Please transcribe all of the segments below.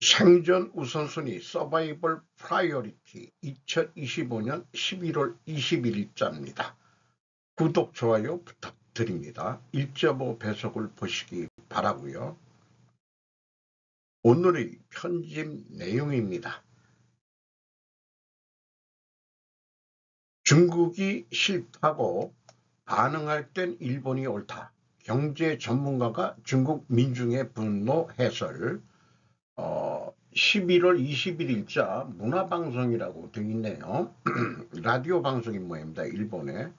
생존 우선순위 서바이벌 프라이어리티 2025년 11월 21일자입니다. 구독, 좋아요 부탁드립니다. 1.5 배속을 보시기 바라고요. 오늘의 편집 내용입니다. 중국이 싫다고 반응할 땐 일본이 옳다. 경제 전문가가 중국 민중의 분노 해설 11월 21일자 문화방송이라고 되어 있네요. 라디오 방송인 모양입니다. 일본에.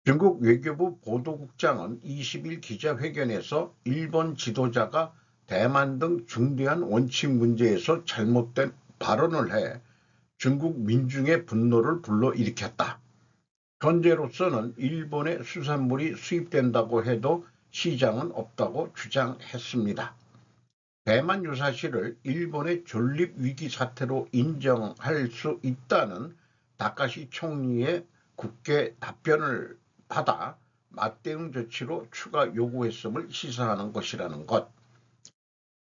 중국 외교부 보도국장은 20일 기자회견에서 일본 지도자가 대만 등 중대한 원칙 문제에서 잘못된 발언을 해 중국 민중의 분노를 불러일으켰다. 현재로서는 일본의 수산물이 수입된다고 해도 시장은 없다고 주장했습니다. 대만 유사시를 일본의 존립위기 사태로 인정할 수 있다는 다카시 총리의 국회 답변을 받아 맞대응 조치로 추가 요구했음을 시사하는 것이라는 것.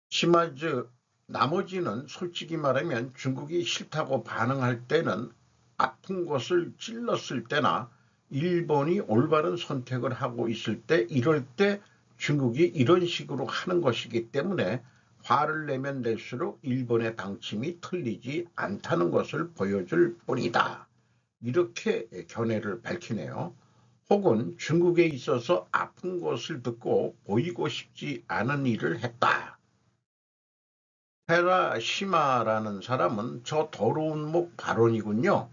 심하즈 나머지는 솔직히 말하면 중국이 싫다고 반응할 때는 아픈 것을 찔렀을 때나 일본이 올바른 선택을 하고 있을 때, 이럴 때 중국이 이런 식으로 하는 것이기 때문에 화를 내면 낼수록 일본의 방침이 틀리지 않다는 것을 보여줄 뿐이다. 이렇게 견해를 밝히네요. 혹은 중국에 있어서 아픈 것을 듣고 보이고 싶지 않은 일을 했다. 헤라시마라는 사람은 저 더러운 목 발언이군요.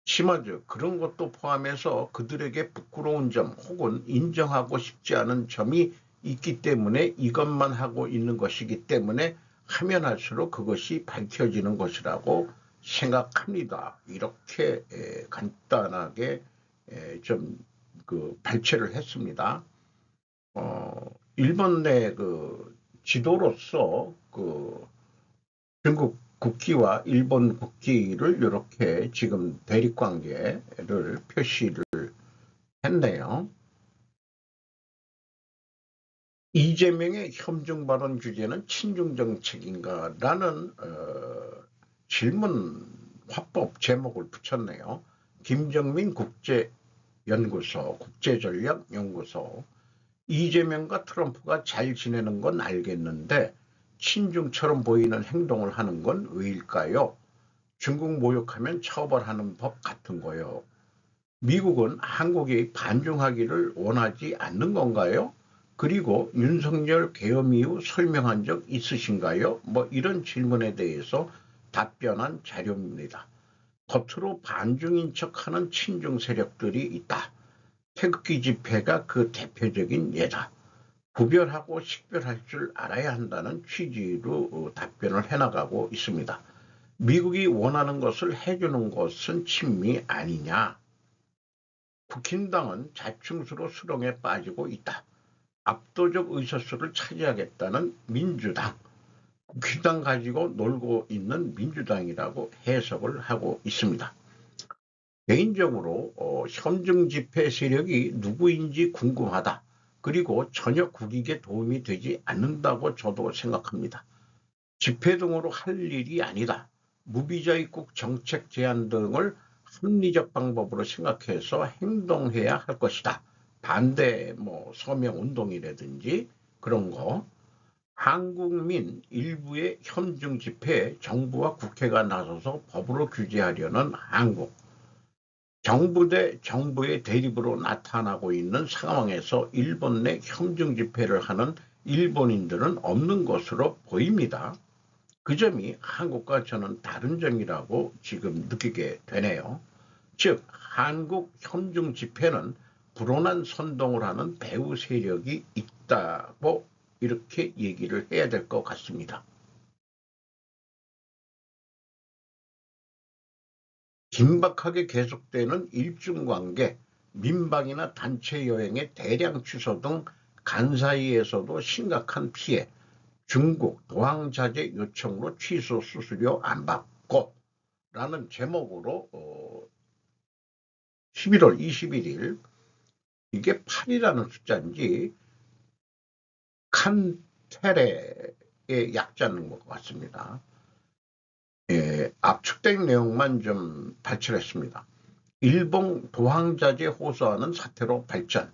심하죠. 그런 것도 포함해서 그들에게 부끄러운 점 혹은 인정하고 싶지 않은 점이 있기 때문에 이것만 하고 있는 것이기 때문에 하면 할수록 그것이 밝혀지는 것이라고 생각합니다. 이렇게 간단하게 좀 발췌를 했습니다. 일본 내 지도로서 중국 국기와 일본 국기를 이렇게 지금 대립관계를 표시를 했네요. 이재명의 혐중 발언 주제는 친중 정책인가 라는 질문 화법 제목을 붙였네요. 김정민 국제전략연구소 이재명과 트럼프가 잘 지내는 건 알겠는데 친중처럼 보이는 행동을 하는 건 왜일까요? 중국 모욕하면 처벌하는 법 같은 거요. 미국은 한국이 반중하기를 원하지 않는 건가요? 그리고 윤석열 계엄 이후 설명한 적 있으신가요? 이런 질문에 대해서 답변한 자료입니다. 겉으로 반중인 척하는 친중 세력들이 있다. 태극기 집회가 그 대표적인 예다. 구별하고 식별할 줄 알아야 한다는 취지로 답변을 해나가고 있습니다. 미국이 원하는 것을 해주는 것은 친미 아니냐. 국힘당은 자충수로 수렁에 빠지고 있다. 압도적 의석수를 차지하겠다는 민주당, 국힘당 가지고 놀고 있는 민주당이라고 해석을 하고 있습니다. 개인적으로 혐중 집회 세력이 누구인지 궁금하다. 그리고 전혀 국익에 도움이 되지 않는다고 저도 생각합니다. 집회 등으로 할 일이 아니다. 무비자 입국 정책 제한 등을 합리적 방법으로 생각해서 행동해야 할 것이다. 반대 서명 운동이라든지 그런 거. 한국민 일부의 혐중 집회에 정부와 국회가 나서서 법으로 규제하려는 한국. 정부 대 정부의 대립으로 나타나고 있는 상황에서 일본 내 혐중 집회를 하는 일본인들은 없는 것으로 보입니다. 그 점이 한국과 저는 다른 점이라고 지금 느끼게 되네요. 즉 한국 혐중 집회는 불온한 선동을 하는 배후 세력이 있다고 이렇게 얘기를 해야 될 것 같습니다. 긴박하게 계속되는 일중관계, 민방이나 단체 여행의 대량 취소 등 간사이에서도 심각한 피해, 중국 도항자재 요청으로 취소 수수료 안 받고 라는 제목으로 11월 21일 이게 8이라는 숫자인지 칸테레의 압축의 약자는 것 같습니다. 압축된 내용만 좀 발췌했습니다. 일본 도항자재 호소하는 사태로 발전.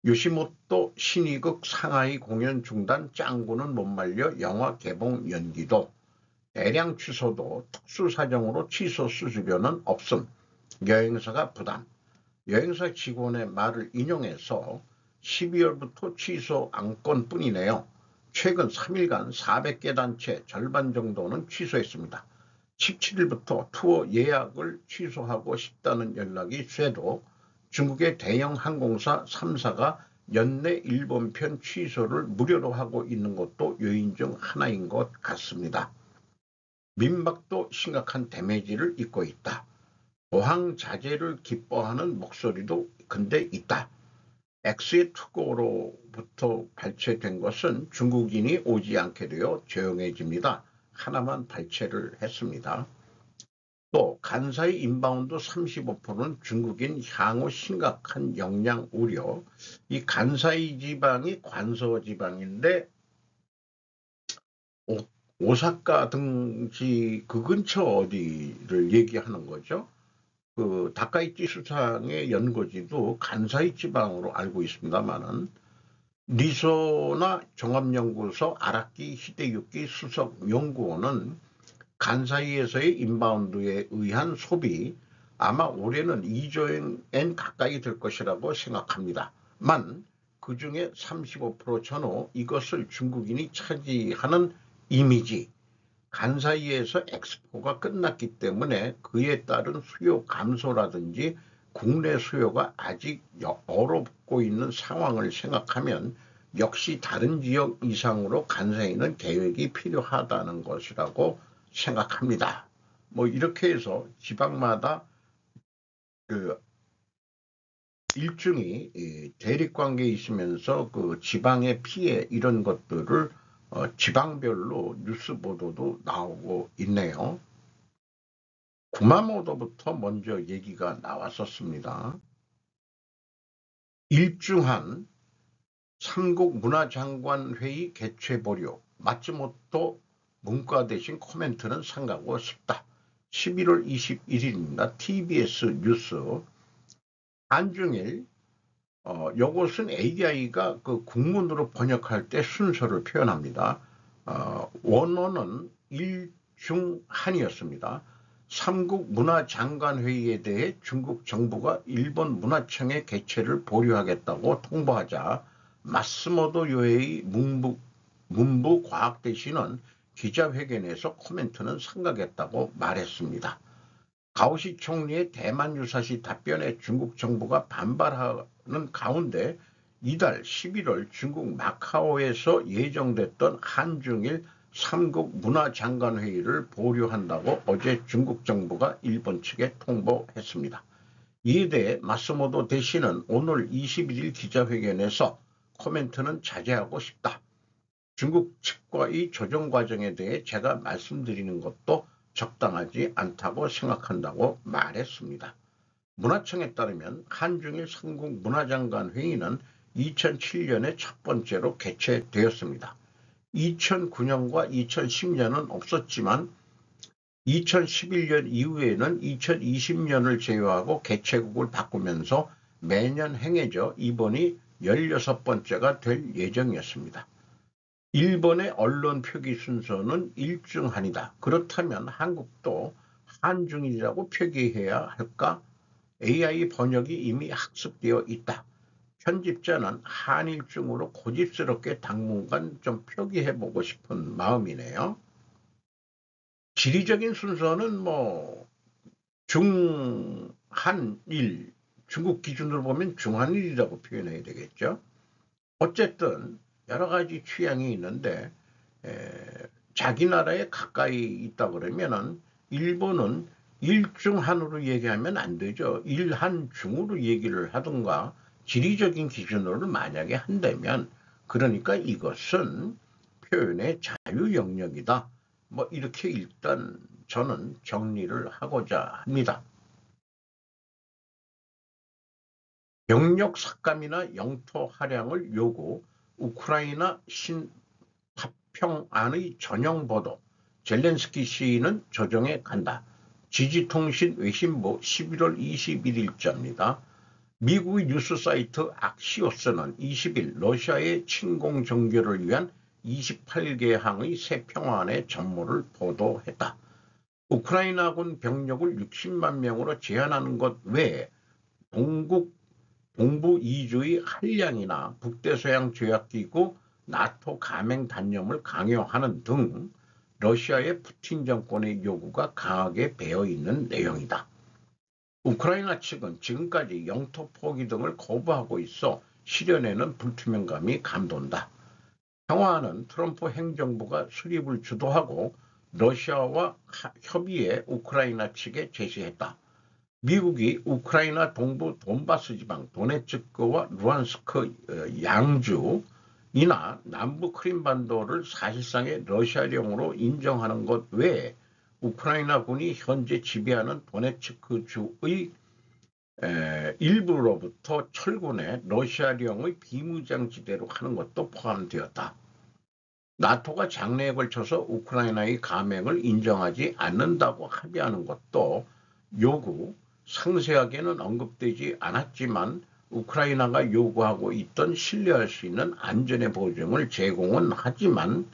요시모토 신의극 상하이 공연 중단, 짱구는 못 말려 영화 개봉 연기도. 대량 취소도 특수사정으로 취소 수수료는 없음. 여행사가 부담. 여행사 직원의 말을 인용해서 12월부터 취소 안건뿐이네요. 최근 3일간 400개 단체 절반 정도는 취소했습니다. 17일부터 투어 예약을 취소하고 싶다는 연락이 쇄도 중국의 대형 항공사 3사가 연내 일본편 취소를 무료로 하고 있는 것도 요인 중 하나인 것 같습니다. 민박도 심각한 데미지를 입고 있다. 도항 자제를 기뻐하는 목소리도 근데 있다. X의 투고로부터 발췌된 것은 중국인이 오지 않게 되어 조용해집니다. 하나만 발췌를 했습니다. 또 간사이 인바운드 35%는 중국인 향후 심각한 역량 우려. 이 간사이 지방이 관서 지방인데 오사카 등지 그 근처 어디를 얘기하는 거죠. 그 다카이치 수상의 연고지도 간사이 지방으로 알고 있습니다만은 니소나 종합연구소 아라키 히데유키 수석 연구원은 간사이에서의 인바운드에 의한 소비 아마 올해는 2조엔 가까이 될 것이라고 생각합니다. 만 그중에 35% 전후 이것을 중국인이 차지하는 이미지. 간사이에서 엑스포가 끝났기 때문에 그에 따른 수요 감소라든지 국내 수요가 아직 얼어붙고 있는 상황을 생각하면 역시 다른 지역 이상으로 간사이는 계획이 필요하다는 것이라고 생각합니다. 뭐 이렇게 해서 지방마다 그 일중이 대립관계에 있으면서 그 지방의 피해 이런 것들을 지방별로 뉴스 보도도 나오고 있네요. 구마모토부터 먼저 얘기가 나왔었습니다. 일중한 3국 문화장관회의 개최 보류. 마츠모토 문과 대신 코멘트는 상가고 싶다. 11월 21일입니다. TBS 뉴스. 한중일 요것은 AI가 그 국문으로 번역할 때 순서를 표현합니다. 원어는 일중한이었습니다. 3국 문화장관회의에 대해 중국 정부가 일본 문화청의 개최를 보류하겠다고 통보하자 마스모토 요에이 문부 과학대신은 기자회견에서 코멘트는 삼가겠다고 말했습니다. 가오시 총리의 대만 유사시 답변에 중국 정부가 반발하는 가운데 이달 11월 중국 마카오에서 예정됐던 한중일 3국 문화장관회의를 보류한다고 어제 중국 정부가 일본 측에 통보했습니다. 이에 대해 마스모토 대신은 오늘 21일 기자회견에서 코멘트는 자제하고 싶다. 중국 측과의 조정 과정에 대해 제가 말씀드리는 것도 적당하지 않다고 생각한다고 말했습니다. 문화청에 따르면 한중일 3국 문화장관 회의는 2007년에 첫 번째로 개최되었습니다. 2009년과 2010년은 없었지만 2011년 이후에는 2020년을 제외하고 개최국을 바꾸면서 매년 행해져 이번이 16번째가 될 예정이었습니다. 일본의 언론 표기 순서는 일중한이다. 그렇다면 한국도 한중일이라고 표기해야 할까? AI 번역이 이미 학습되어 있다. 편집자는 한일중으로 고집스럽게 당분간 좀 표기해보고 싶은 마음이네요. 지리적인 순서는 뭐 중한일, 중국 기준으로 보면 중한일이라고 표현해야 되겠죠. 어쨌든 여러 가지 취향이 있는데 자기 나라에 가까이 있다 그러면은 일본은 일중한으로 얘기하면 안 되죠. 일한중으로 얘기를 하든가 지리적인 기준으로 만약에 한다면 그러니까 이것은 표현의 자유 영역이다. 뭐 이렇게 일단 저는 정리를 하고자 합니다. 병력 삭감이나 영토 할양을 요구, 우크라이나 평안의 전형 보도. 젤렌스키 시인은 조정에 간다. 지지통신 외신부 11월 21일자입니다. 미국의 뉴스 사이트 악시오스는 20일 러시아의 침공 종결을 위한 28개 항의 새 평화안의 전모를 보도했다. 우크라이나군 병력을 60만 명으로 제한하는 것 외에 동부 2주의 한량이나 북대서양 조약기구 나토 가맹 단념을 강요하는 등 러시아의 푸틴 정권의 요구가 강하게 배어있는 내용이다. 우크라이나 측은 지금까지 영토 포기 등을 거부하고 있어 실현에는 불투명감이 감돈다. 평화안은 트럼프 행정부가 수립을 주도하고 러시아와 협의해 우크라이나 측에 제시했다. 미국이 우크라이나 동부 돈바스 지방 도네츠크와 루안스크 양주이나 남부 크림반도를 사실상의 러시아령으로 인정하는 것 외에 우크라이나 군이 현재 지배하는 도네츠크 주의 일부로부터 철군해 러시아령의 비무장지대로 하는 것도 포함되었다. 나토가 장래에 걸쳐서 우크라이나의 가맹을 인정하지 않는다고 합의하는 것도 요구, 상세하게는 언급되지 않았지만 우크라이나가 요구하고 있던 신뢰할 수 있는 안전의 보증을 제공은 하지만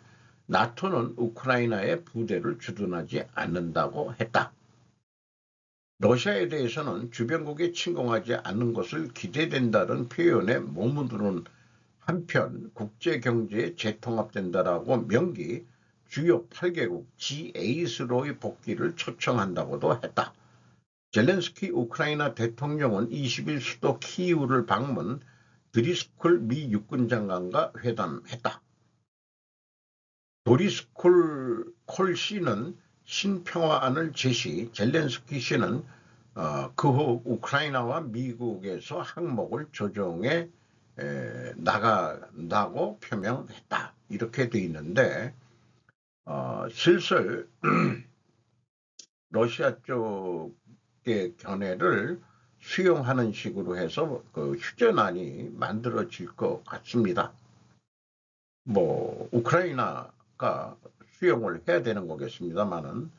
나토는 우크라이나의 부대를 주둔하지 않는다고 했다. 러시아에 대해서는 주변국에 침공하지 않는 것을 기대된다는 표현에 머무르는 한편 국제경제에 재통합된다라고 명기 주요 8개국 G8로의 복귀를 초청한다고도 했다. 젤렌스키 우크라이나 대통령은 20일 수도 키이우를 방문 드리스쿨 미 육군 장관과 회담했다. 도리스쿨 콜 씨는 신평화안을 제시, 젤렌스키 씨는 그 후 우크라이나와 미국에서 항목을 조정해 나간다고 표명했다. 이렇게 돼 있는데 슬슬 러시아 쪽의 견해를 수용하는 식으로 해서 그 휴전안이 만들어질 것 같습니다. 뭐 우크라이나가 수용을 해야 되는 거겠습니다만은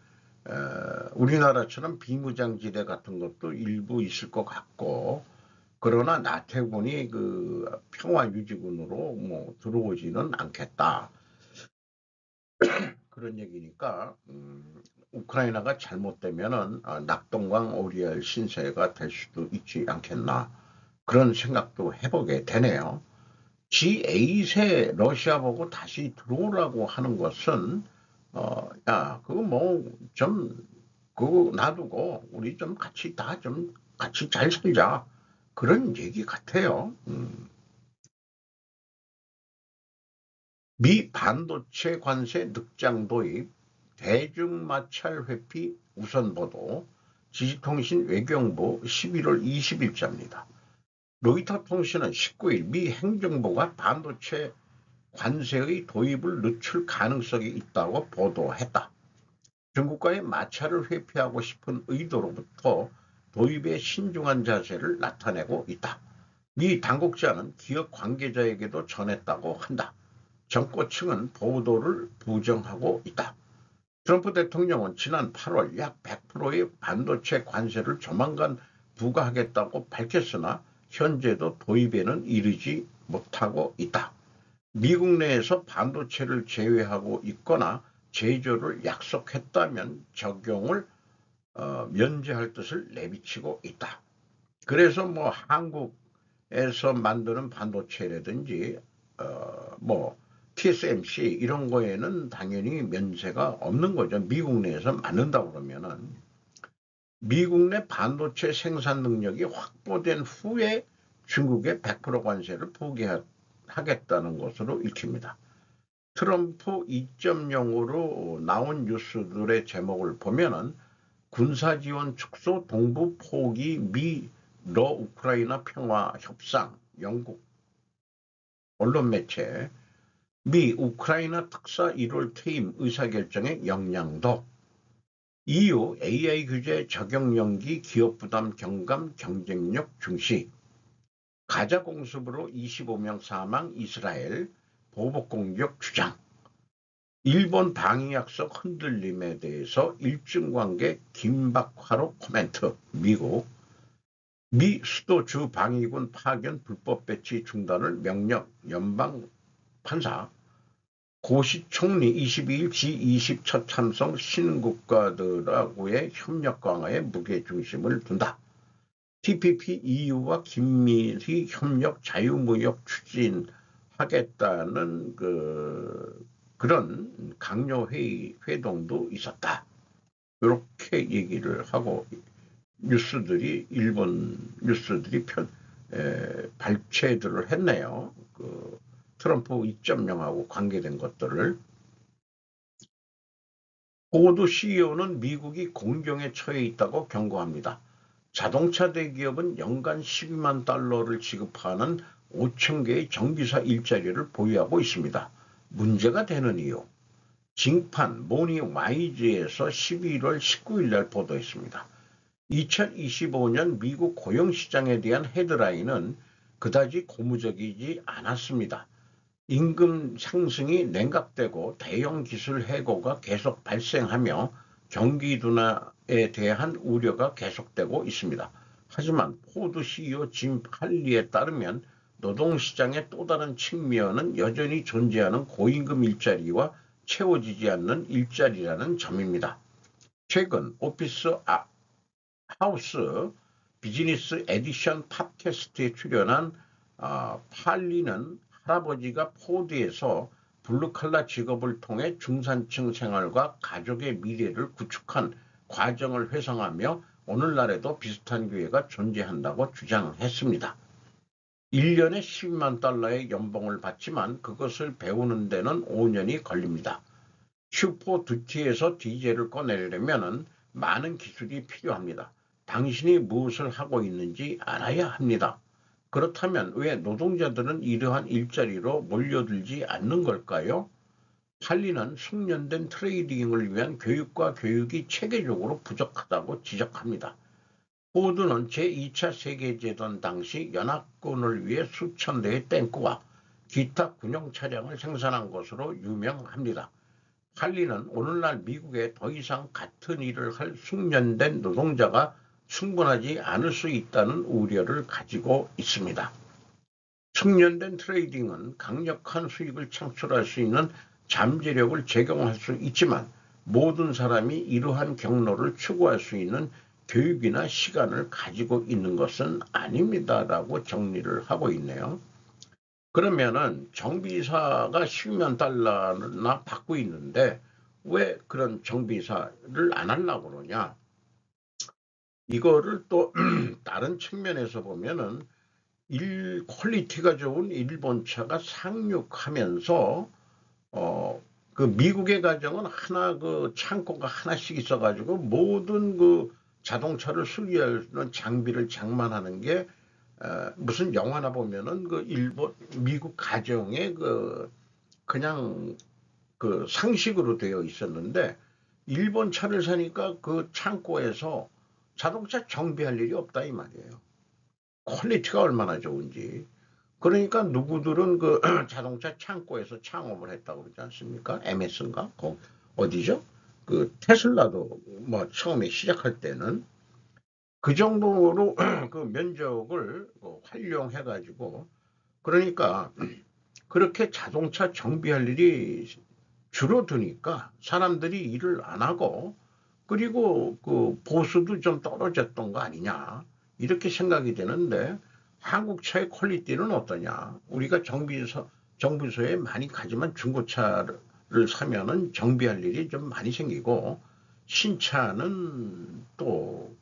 우리나라처럼 비무장지대 같은 것도 일부 있을 것 같고, 그러나 나태군이 그 평화유지군으로 뭐 들어오지는 않겠다. 그런 얘기니까 우크라이나가 잘못되면은 낙동강 오리알 신세가 될 수도 있지 않겠나, 그런 생각도 해보게 되네요. G8에 러시아 보고 다시 들어오라고 하는 것은 야 그거 뭐 좀 그거 놔두고 우리 좀 같이 다 좀 같이 잘 살자, 그런 얘기 같아요. 미 반도체 관세 늑장 도입, 대중마찰 회피 우선 보도, 지식통신 외교부 11월 20일자입니다. 로이터 통신은 19일 미 행정부가 반도체 관세의 도입을 늦출 가능성이 있다고 보도했다. 중국과의 마찰을 회피하고 싶은 의도로부터 도입에 신중한 자세를 나타내고 있다. 미 당국자는 기업 관계자에게도 전했다고 한다. 정권 측은 보도를 부정하고 있다. 트럼프 대통령은 지난 8월 약 100%의 반도체 관세를 조만간 부과하겠다고 밝혔으나 현재도 도입에는 이르지 못하고 있다. 미국 내에서 반도체를 제외하고 있거나 제조를 약속했다면 적용을 면제할 뜻을 내비치고 있다. 그래서 뭐 한국에서 만드는 반도체라든지 뭐 TSMC 이런 거에는 당연히 면세가 없는 거죠. 미국 내에서 만든다고 그러면은 미국 내 반도체 생산 능력이 확보된 후에 중국의 100% 관세를 포기하겠다는 것으로 읽힙니다. 트럼프 2.0으로 나온 뉴스들의 제목을 보면은 군사지원 축소, 동부 포기, 미 러 우크라이나 평화 협상, 영국 언론 매체, 미 우크라이나 특사 1월 퇴임 의사결정의 영향도, EU AI 규제 적용 연기, 기업 부담 경감, 경쟁력 중시, 가자 공습으로 25명 사망, 이스라엘 보복 공격 주장, 일본 방위약속 흔들림에 대해서 일증관계 긴박화로 코멘트. 미국. 미 수도주 방위군 파견 불법 배치 중단을 명령. 연방 판사. 고시 총리 22일 G20 첫 참석 신국가들하고의 협력 강화에 무게중심을 둔다. TPP EU와 긴밀히 협력 자유무역 추진하겠다는 그런 강요 회동도 있었다. 이렇게 얘기를 하고 뉴스들이 일본 뉴스들이 발췌들을 했네요. 트럼프 2.0하고 관계된 것들을. 포드 CEO는 미국이 공경에 처해 있다고 경고합니다. 자동차 대기업은 연간 12만 달러를 지급하는 5천 개의 정비사 일자리를 보유하고 있습니다. 문제가 되는 이유. 징판 모닝 와이즈에서 11월 19일 날 보도했습니다. 2025년 미국 고용시장에 대한 헤드라인은 그다지 고무적이지 않았습니다. 임금 상승이 냉각되고 대형 기술 해고가 계속 발생하며 경기 둔화에 대한 우려가 계속되고 있습니다. 하지만 포드 CEO 짐 할리에 따르면 노동시장의 또 다른 측면은 여전히 존재하는 고임금 일자리와 채워지지 않는 일자리라는 점입니다. 최근 오피스 하우스 비즈니스 에디션 팟캐스트에 출연한 팔리는 할아버지가 포드에서 블루칼라 직업을 통해 중산층 생활과 가족의 미래를 구축한 과정을 회상하며 오늘날에도 비슷한 기회가 존재한다고 주장했습니다. 1년에 12만 달러의 연봉을 받지만 그것을 배우는 데는 5년이 걸립니다. 슈퍼 두티에서 디젤을 꺼내려면 많은 기술이 필요합니다. 당신이 무엇을 하고 있는지 알아야 합니다. 그렇다면 왜 노동자들은 이러한 일자리로 몰려들지 않는 걸까요? 할리는 숙련된 트레이딩을 위한 교육과 교육이 체계적으로 부족하다고 지적합니다. 포드는 제2차 세계대전 당시 연합군을 위해 수천 대의 탱크와 기타 군용 차량을 생산한 것으로 유명합니다. 할리는 오늘날 미국에 더 이상 같은 일을 할 숙련된 노동자가 충분하지 않을 수 있다는 우려를 가지고 있습니다. 숙련된 트레이딩은 강력한 수익을 창출할 수 있는 잠재력을 제공할 수 있지만 모든 사람이 이러한 경로를 추구할 수 있는 교육이나 시간을 가지고 있는 것은 아닙니다라고 정리를 하고 있네요. 그러면은 정비사가 10만 달러나 받고 있는데 왜 그런 정비사를 안 하려고 그러냐? 이거를 또 다른 측면에서 보면은 퀄리티가 좋은 일본 차가 상륙하면서 그 미국의 가정은 하나 창고가 하나씩 있어가지고 모든 자동차를 수리하는 장비를 장만하는 게 무슨 영화나 보면은 미국 가정의 그냥 상식으로 되어 있었는데 일본 차를 사니까 그 창고에서 자동차 정비할 일이 없다 이 말이에요. 퀄리티가 얼마나 좋은지. 그러니까 누구들은 자동차 창고에서 창업을 했다고 그러지 않습니까? MS인가? 어디죠? 테슬라도 뭐 처음에 시작할 때는 그 정도로 그 면적을 활용해 가지고 그러니까 그렇게 자동차 정비할 일이 줄어드니까 사람들이 일을 안 하고 그리고 보수도 좀 떨어졌던 거 아니냐 이렇게 생각이 되는데 한국 차의 퀄리티는 어떠냐? 우리가 정비소에 많이 가지만 중고차를 사면은 정비할 일이 좀 많이 생기고 신차는 또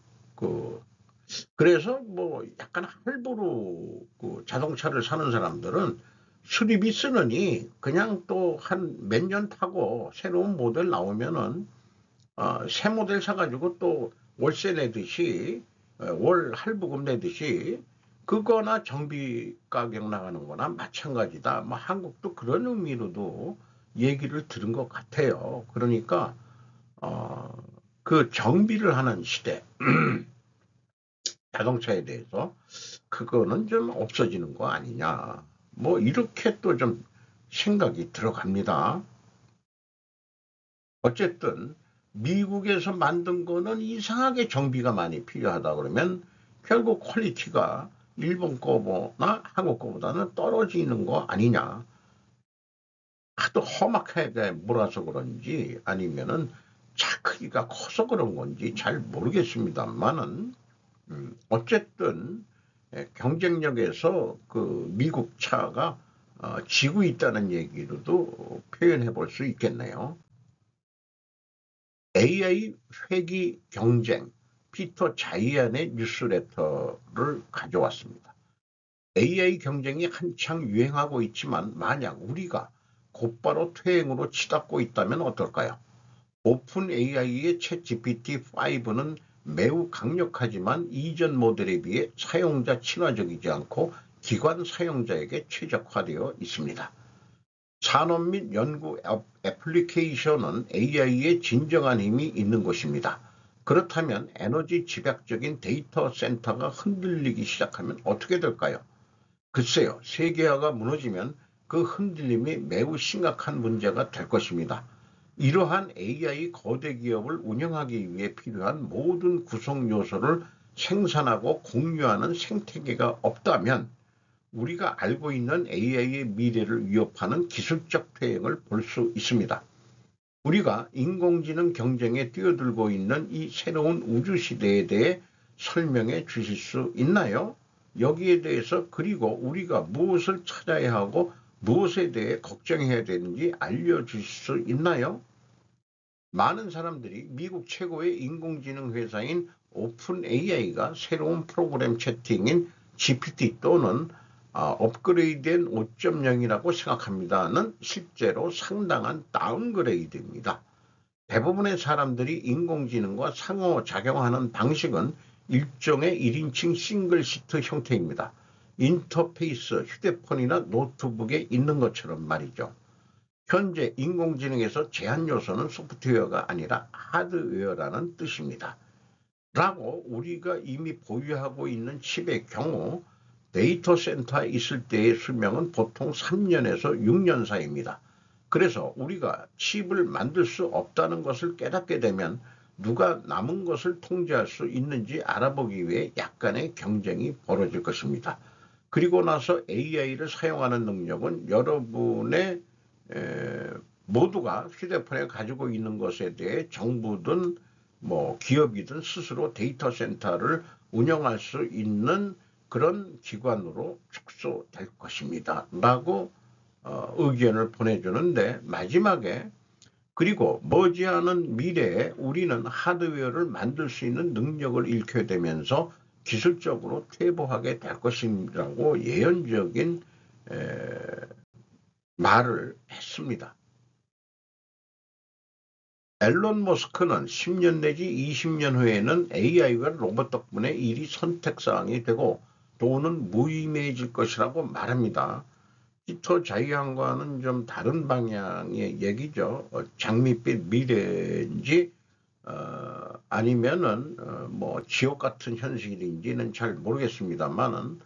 그래서 뭐 약간 할부로 자동차를 사는 사람들은 수리비 쓰느니 그냥 또 한 몇 년 타고 새로운 모델 나오면은 새 모델 사가지고 또 월세 내듯이 월 할부금 내듯이 그거나 정비 가격 나가는 거나 마찬가지다. 뭐 한국도 그런 의미로도 얘기를 들은 것 같아요. 그러니까 그 정비를 하는 시대 자동차에 대해서 그거는 좀 없어지는 거 아니냐. 뭐 이렇게 또 좀 생각이 들어갑니다. 어쨌든 미국에서 만든 거는 이상하게 정비가 많이 필요하다 그러면 결국 퀄리티가 일본 거나 한국 거보다는 떨어지는 거 아니냐. 하도 험악하게 몰아서 그런지 아니면은 차 크기가 커서 그런 건지 잘 모르겠습니다만은 어쨌든 경쟁력에서 그 미국 차가 지고 있다는 얘기로도 표현해 볼 수 있겠네요. AI 회귀 경쟁 피터 자이안의 뉴스레터를 가져왔습니다. AI 경쟁이 한창 유행하고 있지만 만약 우리가 곧바로 퇴행으로 치닫고 있다면 어떨까요? 오픈 AI의 챗 GPT-5는 매우 강력하지만 이전 모델에 비해 사용자 친화적이지 않고 기관 사용자에게 최적화되어 있습니다. 산업 및 연구 애플리케이션은 AI의 진정한 힘이 있는 것입니다. 그렇다면 에너지 집약적인 데이터 센터가 흔들리기 시작하면 어떻게 될까요? 글쎄요, 세계화가 무너지면 그 흔들림이 매우 심각한 문제가 될 것입니다. 이러한 AI 거대 기업을 운영하기 위해 필요한 모든 구성 요소를 생산하고 공유하는 생태계가 없다면 우리가 알고 있는 AI의 미래를 위협하는 기술적 퇴행을 볼 수 있습니다. 우리가 인공지능 경쟁에 뛰어들고 있는 이 새로운 우주 시대에 대해 설명해 주실 수 있나요? 여기에 대해서 그리고 우리가 무엇을 찾아야 하고 무엇에 대해 걱정해야 되는지 알려주실 수 있나요? 많은 사람들이 미국 최고의 인공지능 회사인 오픈 AI가 새로운 프로그램 채팅인 GPT 또는 업그레이드된 5.0이라고 생각합니다는 실제로 상당한 다운그레이드입니다. 대부분의 사람들이 인공지능과 상호작용하는 방식은 일종의 1인칭 싱글 시트 형태입니다. 인터페이스, 휴대폰이나 노트북에 있는 것처럼 말이죠. 현재 인공지능에서 제한 요소는 소프트웨어가 아니라 하드웨어라는 뜻입니다. 라고 우리가 이미 보유하고 있는 칩의 경우 데이터 센터에 있을 때의 수명은 보통 3년에서 6년 사이입니다. 그래서 우리가 칩을 만들 수 없다는 것을 깨닫게 되면 누가 남은 것을 통제할 수 있는지 알아보기 위해 약간의 경쟁이 벌어질 것입니다. 그리고 나서 AI를 사용하는 능력은 여러분의 모두가 휴대폰에 가지고 있는 것에 대해 정부든 뭐 기업이든 스스로 데이터 센터를 운영할 수 있는 그런 기관으로 축소될 것입니다. 라고 의견을 보내주는데 마지막에 그리고 머지않은 미래에 우리는 하드웨어를 만들 수 있는 능력을 잃게 되면서 기술적으로 퇴보하게 될 것이라고 예언적인 말을 했습니다. 앨런 머스크는 10년 내지 20년 후에는 AI와 로봇 덕분에 일이 선택사항이 되고 돈은 무의미해질 것이라고 말합니다. 피터 자이안과는 좀 다른 방향의 얘기죠. 장밋빛 미래인지 아니면은 뭐 지옥 같은 현실인지는 잘 모르겠습니다만은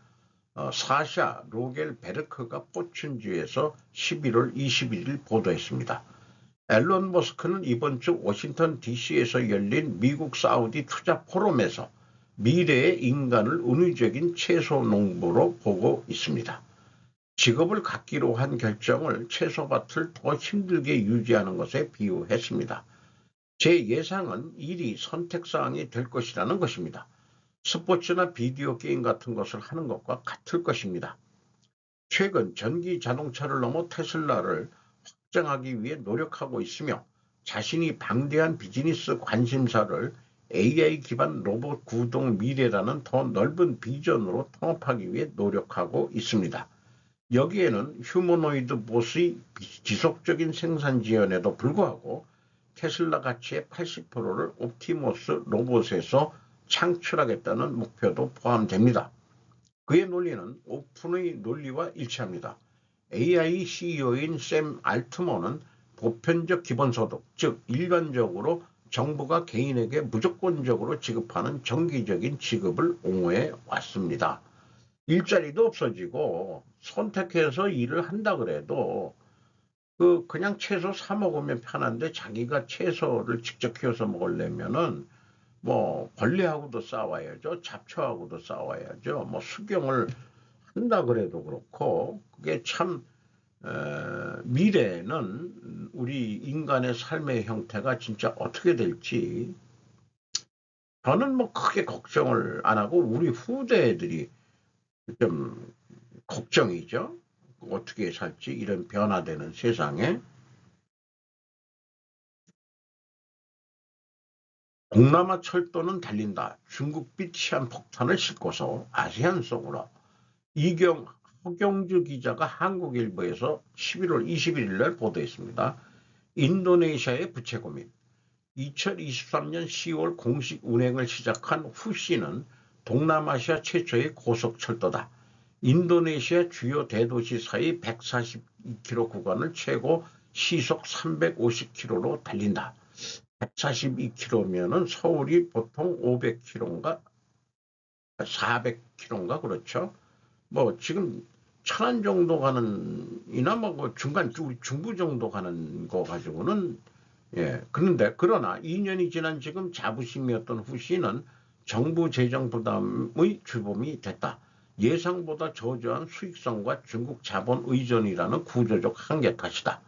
사샤 로겔 베르크가 포춘지에서 11월 21일 보도했습니다. 앨런 머스크는 이번 주 워싱턴 DC에서 열린 미국 사우디 투자 포럼에서 미래의 인간을 은유적인 채소 농부로 보고 있습니다. 직업을 갖기로 한 결정을 채소밭을 더 힘들게 유지하는 것에 비유했습니다. 제 예상은 일이 선택사항이 될 것이라는 것입니다. 스포츠나 비디오 게임 같은 것을 하는 것과 같을 것입니다. 최근 전기 자동차를 넘어 테슬라를 확장하기 위해 노력하고 있으며 자신이 방대한 비즈니스 관심사를 AI 기반 로봇 구동 미래라는 더 넓은 비전으로 통합하기 위해 노력하고 있습니다. 여기에는 휴머노이드 봇의 지속적인 생산 지연에도 불구하고 테슬라 가치의 80%를 옵티머스 로봇에서 창출하겠다는 목표도 포함됩니다. 그의 논리는 오픈의 논리와 일치합니다. AI CEO인 샘 알트먼은 보편적 기본소득, 즉 일반적으로 정부가 개인에게 무조건적으로 지급하는 정기적인 지급을 옹호해 왔습니다. 일자리도 없어지고 선택해서 일을 한다 그래도 그냥 채소 사 먹으면 편한데 자기가 채소를 직접 키워서 먹으려면은 뭐 벌레하고도 싸워야죠. 잡초하고도 싸워야죠. 뭐 수경을 한다 그래도 그렇고 그게 참 미래에는 우리 인간의 삶의 형태가 진짜 어떻게 될지 저는 뭐 크게 걱정을 안 하고 우리 후대들이 좀 걱정이죠. 어떻게 살지 이런 변화되는 세상에. 동남아 철도는 달린다. 중국비 시한폭탄을 싣고서 아세안 속으로. 이경 허경주 기자가 한국일보에서 11월 21일 날 보도했습니다. 인도네시아의 부채 고민. 2023년 10월 공식 운행을 시작한 후시는 동남아시아 최초의 고속철도다. 인도네시아 주요 대도시 사이 142km 구간을 최고 시속 350km로 달린다. 142km면은 서울이 보통 500km인가 400km인가 그렇죠. 뭐 지금 천안 정도 가는 이나 뭐 중간 중부 정도 가는 거 가지고는 그런데 그러나 2년이 지난 지금 자부심이었던 후시는 정부 재정 부담의 주범이 됐다. 예상보다 저조한 수익성과 중국 자본 의존이라는 구조적 한계 탓이다.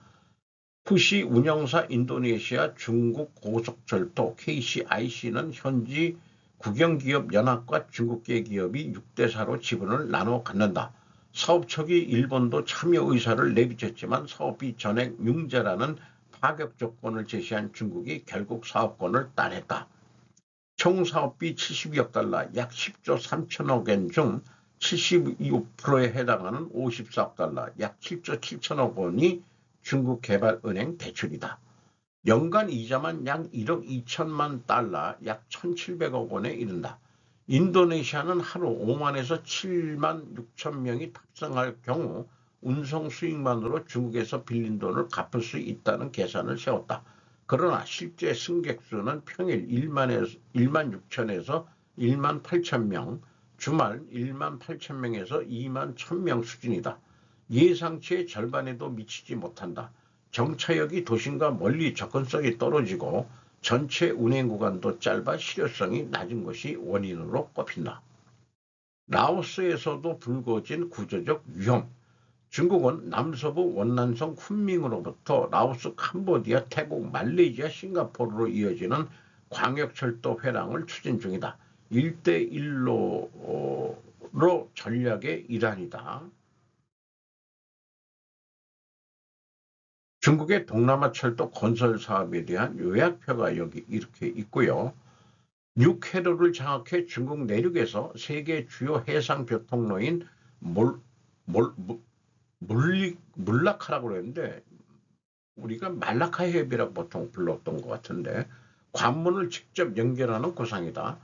후시 운영사 인도네시아 중국 고속철도 KCIC는 현지 국영기업 연합과 중국계 기업이 6대4로 지분을 나눠 갖는다. 사업 초기 일본도 참여 의사를 내비쳤지만 사업비 전액 융자라는 파격 조건을 제시한 중국이 결국 사업권을 따냈다. 총 사업비 72억 달러, 약 10조 3천억 엔 중 72%에 해당하는 54억 달러, 약 7조 7천억 원이 중국개발은행 대출이다. 연간 이자만 약 1억 2천만 달러, 약 1,700억 원에 이른다. 인도네시아는 하루 5만에서 7만 6천 명이 탑승할 경우 운송 수익만으로 중국에서 빌린 돈을 갚을 수 있다는 계산을 세웠다. 그러나 실제 승객 수는 평일 1만 6천에서 1만 8천 명, 주말 1만 8천 명에서 2만 1,000명 수준이다. 예상치의 절반에도 미치지 못한다. 정차역이 도심과 멀리 접근성이 떨어지고 전체 운행 구간도 짧아 실효성이 낮은 것이 원인으로 꼽힌다. 라오스에서도 불거진 구조적 위험. 중국은 남서부 원난성 쿤밍으로부터 라오스, 캄보디아, 태국, 말레이시아, 싱가포르로 이어지는 광역철도 회랑을 추진 중이다. 1대1로 전략의 일환이다. 중국의 동남아 철도 건설 사업에 대한 요약표가 여기 이렇게 있고요. 6회로를 장악해 중국 내륙에서 세계 주요 해상 교통로인 물라카라고 그랬는데 우리가 말라카 해협이라고 보통 불렀던 것 같은데 관문을 직접 연결하는 구상이다.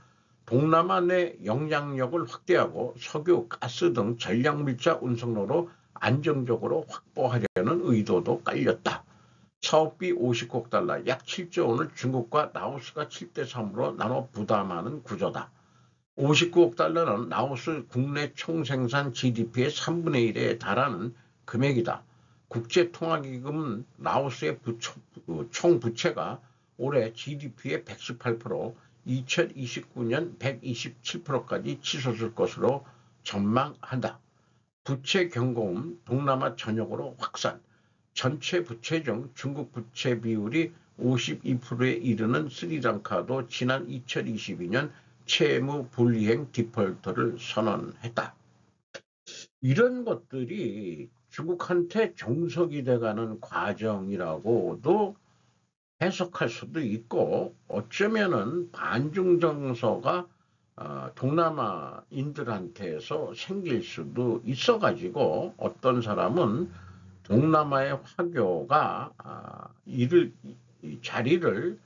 동남아 내 영향력을 확대하고 석유, 가스 등 전략물자 운송로로 안정적으로 확보하려는 의도도 깔렸다. 사업비 50억 달러, 약 7조 원을 중국과 라오스가 7대3으로 나눠 부담하는 구조다. 59억 달러는 라오스 국내 총생산 GDP의 3분의 1에 달하는 금액이다. 국제통화기금은 라오스의 총 부채가 올해 GDP의 118%, 2029년 127%까지 치솟을 것으로 전망한다. 부채 경고음 동남아 전역으로 확산. 전체 부채 중 중국 부채 비율이 52%에 이르는 스리랑카도 지난 2022년 채무 불이행 디폴터를 선언했다. 이런 것들이 중국한테 종속이 돼가는 과정이라고도 해석할 수도 있고 어쩌면은 반중 정서가 동남아인들한테서 생길 수도 있어가지고 어떤 사람은 동남아의 화교가 자리를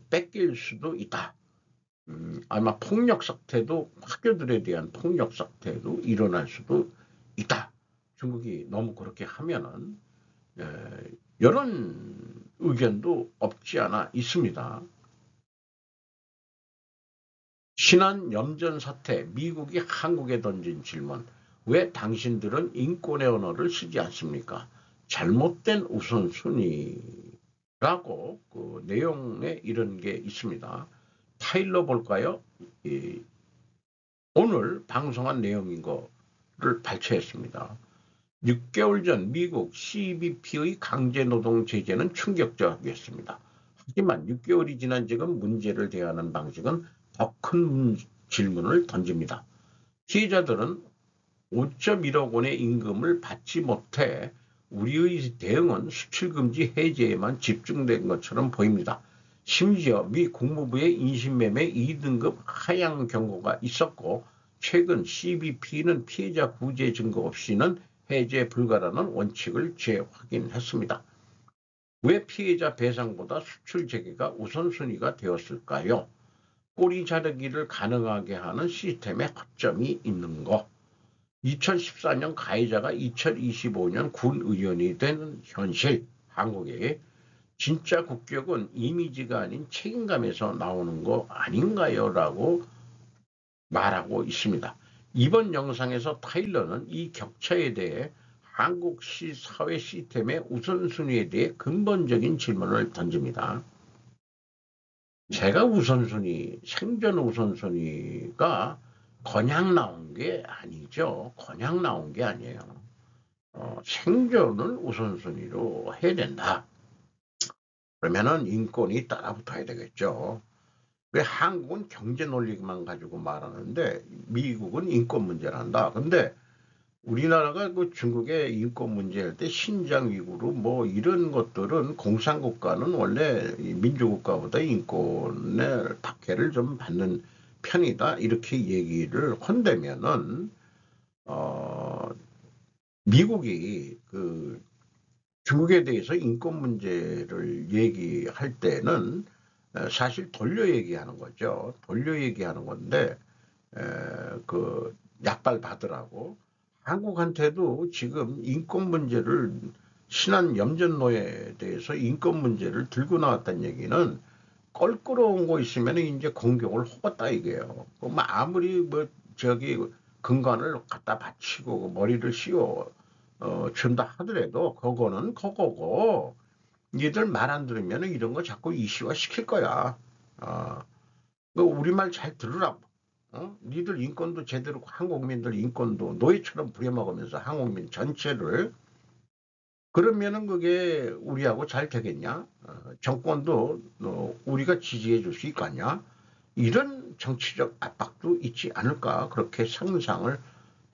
뺏길 수도 있다. 아마 폭력 사태도 화교들에 대한 폭력 사태도 일어날 수도 있다. 중국이 너무 그렇게 하면은 이런 의견도 없지 않아 있습니다. 신한 염전 사태, 미국이 한국에 던진 질문. 왜 당신들은 인권의 언어를 쓰지 않습니까? 잘못된 우선순위라고 그 내용에 이런 게 있습니다. 타일러 볼까요? 오늘 방송한 내용인 거를 발췌했습니다. 6개월 전 미국 CBP의 강제노동 제재는 충격적이었습니다. 하지만 6개월이 지난 지금 문제를 대하는 방식은 더 큰 질문을 던집니다. 피해자들은 5.1억 원의 임금을 받지 못해 우리의 대응은 수출금지 해제에만 집중된 것처럼 보입니다. 심지어 미 국무부의 인신매매 2등급 하향 경고가 있었고 최근 CBP는 피해자 구제 증거 없이는 해제 불가라는 원칙을 재확인했습니다. 왜 피해자 배상보다 수출 재개가 우선순위가 되었을까요? 꼬리 자르기를 가능하게 하는 시스템에 허점이 있는 거. 2014년 가해자가 2025년 군의원이 되는 현실, 한국의 진짜 국격은 이미지가 아닌 책임감에서 나오는 거 아닌가요? 라고 말하고 있습니다. 이번 영상에서 타일러는 이 격차에 대해 한국 사회 시스템의 우선순위에 대해 근본적인 질문을 던집니다. 제가 우선순위, 생존 우선순위가 그냥 나온 게 아니죠. 그냥 나온 게 아니에요. 생존을 우선순위로 해야 된다. 그러면은 인권이 따라붙어야 되겠죠. 왜 한국은 경제 논리만 가지고 말하는데 미국은 인권 문제를 한다. 근데 우리나라가 그 중국의 인권 문제할 때 신장 위구르 뭐 이런 것들은 공산국가는 원래 민주국가보다 인권의 박해를 좀 받는 편이다. 이렇게 얘기를 한다면은 미국이 그 중국에 대해서 인권 문제를 얘기할 때는 사실 돌려 얘기하는 거죠. 돌려 얘기하는 건데 그 약발 받으라고. 한국한테도 지금 인권 문제를 신한 염전노예에 대해서 인권 문제를 들고 나왔다는 얘기는 껄끄러운 거 있으면 이제 공격을 허겄다 이게요. 뭐 아무리 뭐 저기 근간을 갖다 바치고 머리를 씌워 준다 하더라도 그거는 그거고 니들 말 안 들으면 이런 거 자꾸 이슈화 시킬 거야. 우리말 잘 들으라고. 니들 인권도 제대로 한국민들 인권도 노예처럼 부려먹으면서 한국민 전체를 그러면은 그게 우리하고 잘 되겠냐? 정권도 우리가 지지해 줄 수 있겠냐? 이런 정치적 압박도 있지 않을까 그렇게 상상을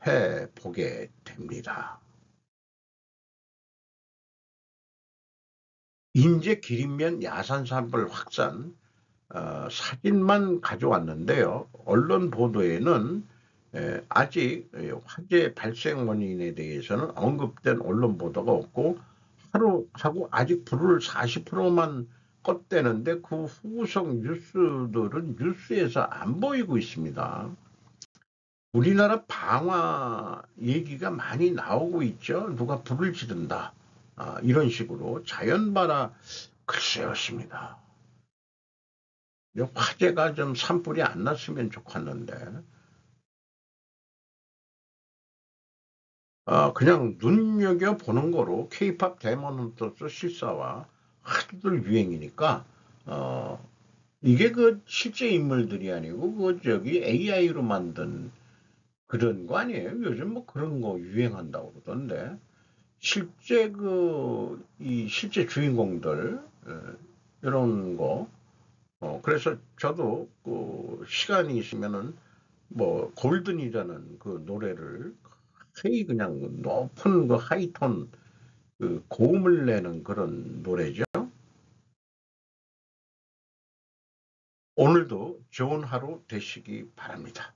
해보게 됩니다. 인제 기린면 야산산불 확산 사진만 가져왔는데요. 언론 보도에는 아직 화재 발생 원인에 대해서는 언급된 언론 보도가 없고 하고 아직 불을 40%만 껐대는데 그 후속 뉴스들은 뉴스에서 안 보이고 있습니다. 우리나라 방화 얘기가 많이 나오고 있죠. 누가 불을 지른다. 이런 식으로 자연발화 글쎄였습니다. 화재가 좀 산불이 안 났으면 좋겠는데 그냥 눈여겨보는 거로 K-팝 데몬헌터스 실사와 하들 유행이니까 이게 그 실제 인물들이 아니고 그 저기 AI로 만든 그런 거 아니에요? 요즘 뭐 그런 거 유행한다고 그러던데 실제 이 실제 주인공들 이런 거 그래서 저도 그 시간이 있으면은 뭐 골든이라는 그 노래를 거의 그냥 높은 그 하이톤 그 고음을 내는 그런 노래죠. 오늘도 좋은 하루 되시기 바랍니다.